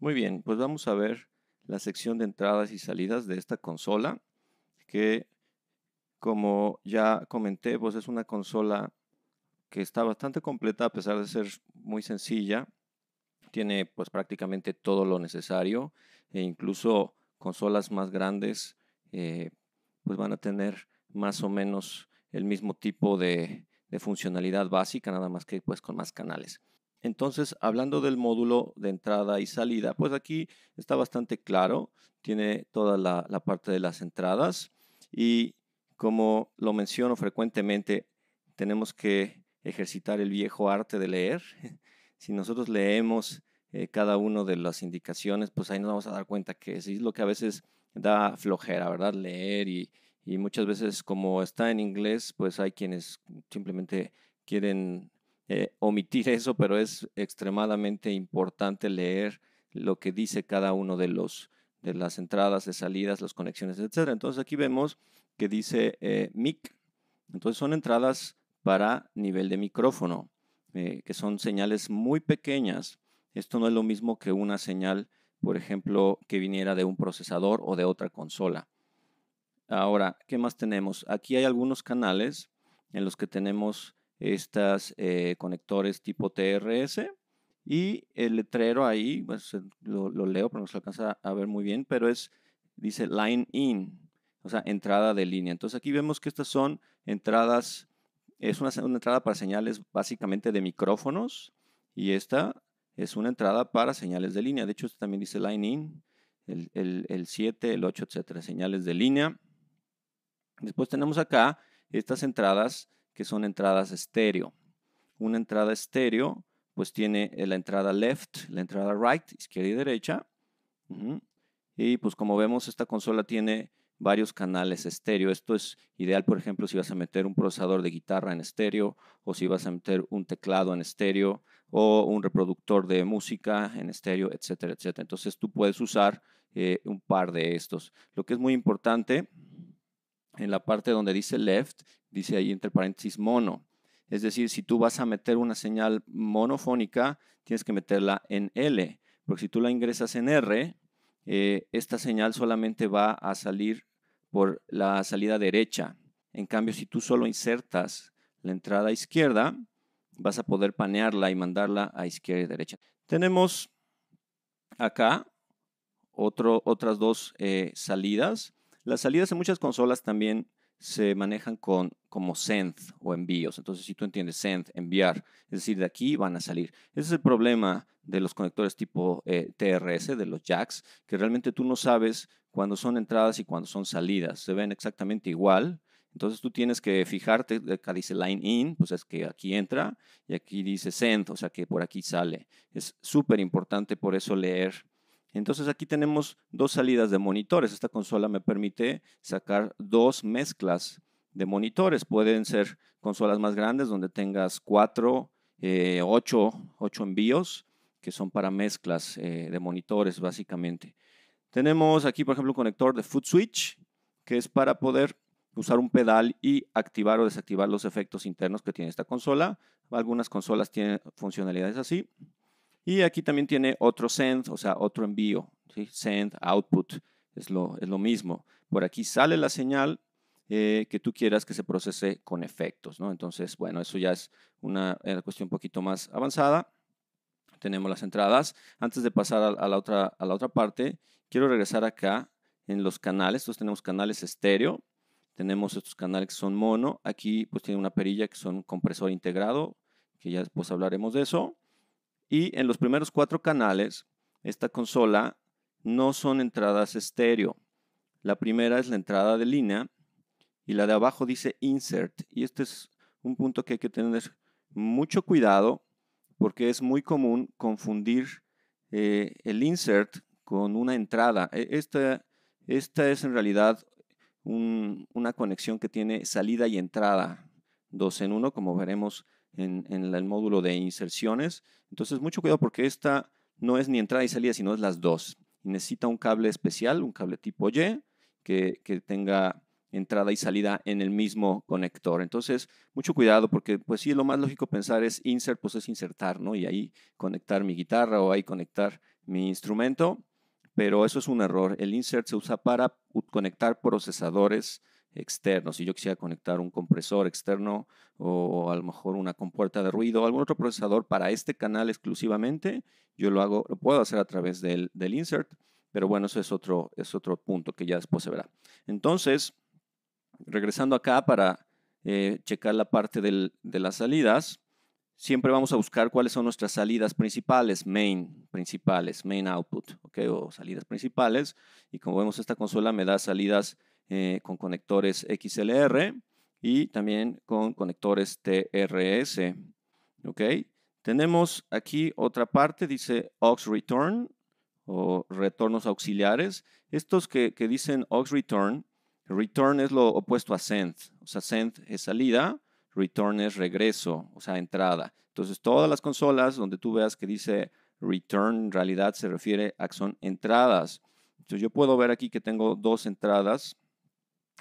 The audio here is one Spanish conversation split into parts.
Muy bien, pues vamos a ver la sección de entradas y salidas de esta consola, que como ya comenté, pues es una consola que está bastante completa a pesar de ser muy sencilla. Tiene pues prácticamente todo lo necesario e incluso consolas más grandes pues van a tener más o menos el mismo tipo de funcionalidad básica, nada más que pues con más canales. Entonces, hablando del módulo de entrada y salida, pues aquí está bastante claro, tiene toda la parte de las entradas y como lo menciono frecuentemente, tenemos que ejercitar el viejo arte de leer. Si nosotros leemos cada una de las indicaciones, pues ahí nos vamos a dar cuenta que sí es lo que a veces da flojera, ¿verdad? Leer y muchas veces como está en inglés, pues hay quienes simplemente quieren omitir eso, pero es extremadamente importante leer lo que dice cada uno de las entradas, de salidas, las conexiones, etcétera. Entonces aquí vemos que dice mic. Entonces son entradas para nivel de micrófono, que son señales muy pequeñas. Esto no es lo mismo que una señal, por ejemplo, que viniera de un procesador o de otra consola. Ahora, ¿qué más tenemos? Aquí hay algunos canales en los que tenemos estas conectores tipo TRS y el letrero ahí, pues, lo leo, pero no se alcanza a ver muy bien, pero dice line in, o sea, entrada de línea. Entonces aquí vemos que estas son entradas, es una entrada para señales básicamente de micrófonos y esta es una entrada para señales de línea. De hecho, esto también dice line in, el 7, el 8, etcétera, señales de línea. Después tenemos acá estas entradas que son entradas estéreo. Una entrada estéreo pues tiene la entrada left, la entrada right, izquierda y derecha. Y pues como vemos esta consola tiene varios canales estéreo. Esto es ideal, por ejemplo, si vas a meter un procesador de guitarra en estéreo o si vas a meter un teclado en estéreo o un reproductor de música en estéreo, etcétera, etcétera. Entonces tú puedes usar un par de estos. Lo que es muy importante en la parte donde dice left, dice ahí entre paréntesis mono. Es decir, si tú vas a meter una señal monofónica, tienes que meterla en L, porque si tú la ingresas en R, esta señal solamente va a salir por la salida derecha. En cambio, si tú solo insertas la entrada izquierda, vas a poder panearla y mandarla a izquierda y derecha. Tenemos acá otras dos salidas. Las salidas en muchas consolas también se manejan como send o envíos. Entonces, si tú entiendes send, enviar, es decir, de aquí van a salir. Ese es el problema de los conectores tipo TRS, de los jacks, que realmente tú no sabes cuándo son entradas y cuándo son salidas. Se ven exactamente igual. Entonces tú tienes que fijarte, acá dice line in, pues es que aquí entra, y aquí dice send, o sea que por aquí sale. Es súper importante por eso leer. Entonces aquí tenemos dos salidas de monitores. Esta consola me permite sacar dos mezclas de monitores. Pueden ser consolas más grandes donde tengas 4, 8 envíos que son para mezclas de monitores básicamente. Tenemos aquí, por ejemplo, un conector de foot switch que es para poder usar un pedal y activar o desactivar los efectos internos que tiene esta consola. Algunas consolas tienen funcionalidades así. Y aquí también tiene otro send, o sea, otro envío. ¿Sí? Send, output, es lo mismo. Por aquí sale la señal que tú quieras que se procese con efectos, ¿no? Entonces, bueno, eso ya es una cuestión un poquito más avanzada. Tenemos las entradas. Antes de pasar a la otra parte, quiero regresar acá en los canales. Entonces tenemos canales estéreo. Tenemos estos canales que son mono. Aquí pues tiene una perilla que son compresor integrado, que ya después hablaremos de eso. Y en los primeros 4 canales, esta consola no son entradas estéreo. La primera es la entrada de línea y la de abajo dice insert. Y este es un punto que hay que tener mucho cuidado porque es muy común confundir el insert con una entrada. Esta es en realidad una conexión que tiene salida y entrada, dos en uno, como veremos en el módulo de inserciones. Entonces, mucho cuidado porque esta no es ni entrada y salida, sino es las dos. Y necesita un cable especial, un cable tipo Y, que tenga entrada y salida en el mismo conector. Entonces, mucho cuidado porque, pues sí, lo más lógico pensar es insert, pues es insertar, ¿no? Y ahí conectar mi guitarra o ahí conectar mi instrumento, pero eso es un error. El insert se usa para conectar procesadores externos. Si yo quisiera conectar un compresor externo o a lo mejor una compuerta de ruido o algún otro procesador para este canal exclusivamente, yo lo puedo hacer a través del insert, pero bueno, eso es otro punto que ya después se verá. Entonces, regresando acá para checar la parte de las salidas, siempre vamos a buscar cuáles son nuestras salidas principales, main output, ¿okay? O salidas principales. Y como vemos, esta consola me da salidas con conectores XLR y también con conectores TRS, ¿ok? Tenemos aquí otra parte, dice aux return o retornos auxiliares. Estos que dicen aux return, return es lo opuesto a send. O sea, send es salida, return es regreso, o sea, entrada. Entonces, todas las consolas donde tú veas que dice return, en realidad se refiere a que son entradas. Entonces, yo puedo ver aquí que tengo dos entradas,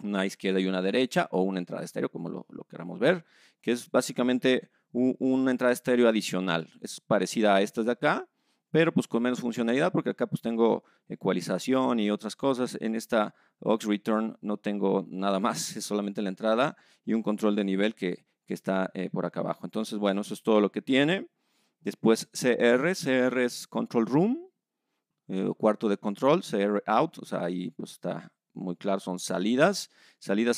una izquierda y una derecha, o una entrada estéreo, como lo queramos ver, que es básicamente una entrada estéreo adicional. Es parecida a estas de acá, pero pues con menos funcionalidad, porque acá pues tengo ecualización y otras cosas. En esta aux return no tengo nada más, es solamente la entrada y un control de nivel que está por acá abajo. Entonces, bueno, eso es todo lo que tiene. Después CR es control room, cuarto de control, CR out, o sea, ahí pues está muy claro, son salidas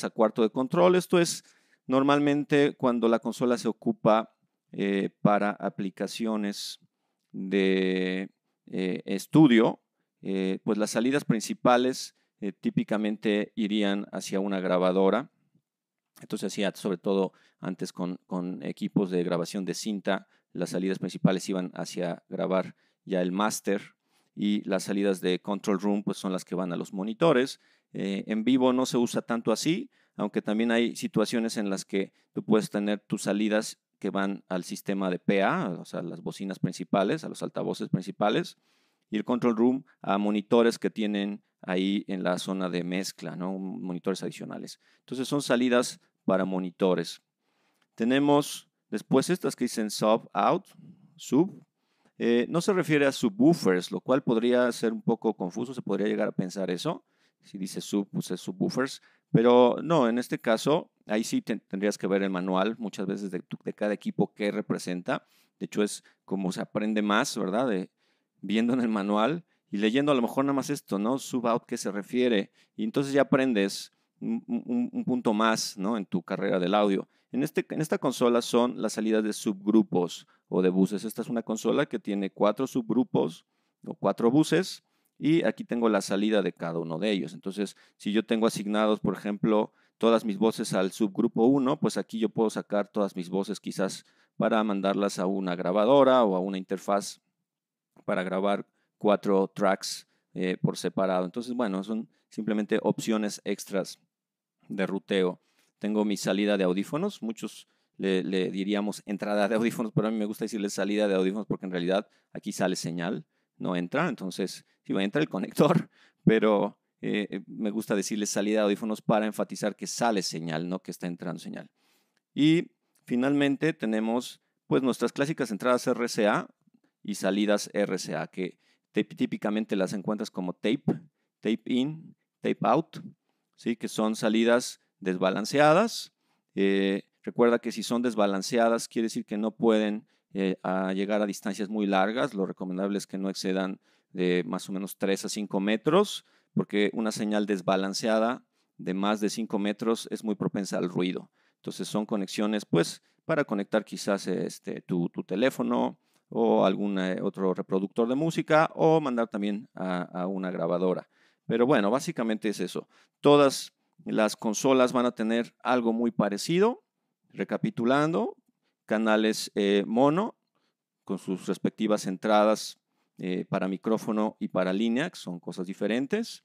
a cuarto de control. Esto es normalmente cuando la consola se ocupa para aplicaciones de estudio, pues las salidas principales típicamente irían hacia una grabadora. Entonces hacía sobre todo antes con equipos de grabación de cinta, las salidas principales iban hacia grabar ya el máster y las salidas de control room pues son las que van a los monitores. En vivo no se usa tanto así, aunque también hay situaciones en las que tú puedes tener tus salidas que van al sistema de PA, o sea, las bocinas principales, a los altavoces principales, y el control room a monitores que tienen ahí en la zona de mezcla, ¿no? Monitores adicionales. Entonces son salidas para monitores. Tenemos después estas que dicen sub out, sub. No se refiere a subwoofers, lo cual podría ser un poco confuso, se podría llegar a pensar eso. Si dice sub, pues es subwoofers. Pero no, en este caso, ahí sí tendrías que ver el manual muchas veces de cada equipo que representa. De hecho, es como se aprende más, ¿verdad? Viendo en el manual y leyendo a lo mejor nada más esto, ¿no? Sub out, ¿qué se refiere? Y entonces ya aprendes un punto más, ¿no? En tu carrera del audio. En esta consola son las salidas de subgrupos o de buses. Esta es una consola que tiene 4 subgrupos o 4 buses y aquí tengo la salida de cada uno de ellos. Entonces, si yo tengo asignados, por ejemplo, todas mis voces al subgrupo 1, pues aquí yo puedo sacar todas mis voces quizás para mandarlas a una grabadora o a una interfaz para grabar 4 tracks por separado. Entonces, bueno, son simplemente opciones extras de ruteo. Tengo mi salida de audífonos, muchos le diríamos entrada de audífonos, pero a mí me gusta decirle salida de audífonos porque en realidad aquí sale señal, no entra, entonces sí va a entrar el conector, pero me gusta decirle salida de audífonos para enfatizar que sale señal, no que está entrando señal. Y finalmente tenemos pues nuestras clásicas entradas RCA y salidas RCA, que típicamente las encuentras como tape in, tape out, ¿sí? Que son salidas desbalanceadas. Recuerda que si son desbalanceadas quiere decir que no pueden llegar a distancias muy largas. Lo recomendable es que no excedan de más o menos 3 a 5 metros, porque una señal desbalanceada de más de 5 metros es muy propensa al ruido. Entonces son conexiones pues para conectar quizás tu teléfono o algún otro reproductor de música o mandar también a una grabadora. Pero bueno, básicamente es eso. Todas las consolas van a tener algo muy parecido. Recapitulando, canales mono con sus respectivas entradas para micrófono y para línea, que son cosas diferentes.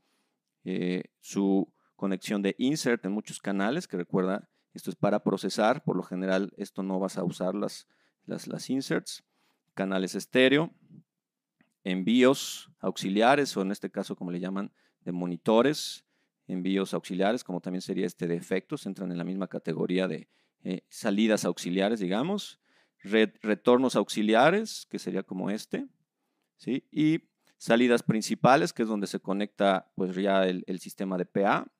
Su conexión de insert en muchos canales, que recuerda, esto es para procesar. Por lo general, esto no vas a usar las inserts. Canales estéreo, envíos auxiliares, o en este caso, como le llaman, de monitores, envíos auxiliares, como también sería este de efectos, entran en la misma categoría de salidas auxiliares, digamos, retornos auxiliares, que sería como este, ¿sí? Y Salidas principales, que es donde se conecta pues ya el sistema de PA.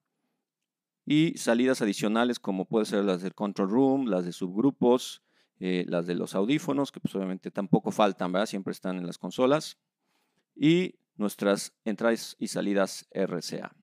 Y salidas adicionales como puede ser las del control room, las de subgrupos, las de los audífonos, que pues obviamente tampoco faltan, ¿verdad? Siempre están en las consolas. Y nuestras entradas y salidas RCA.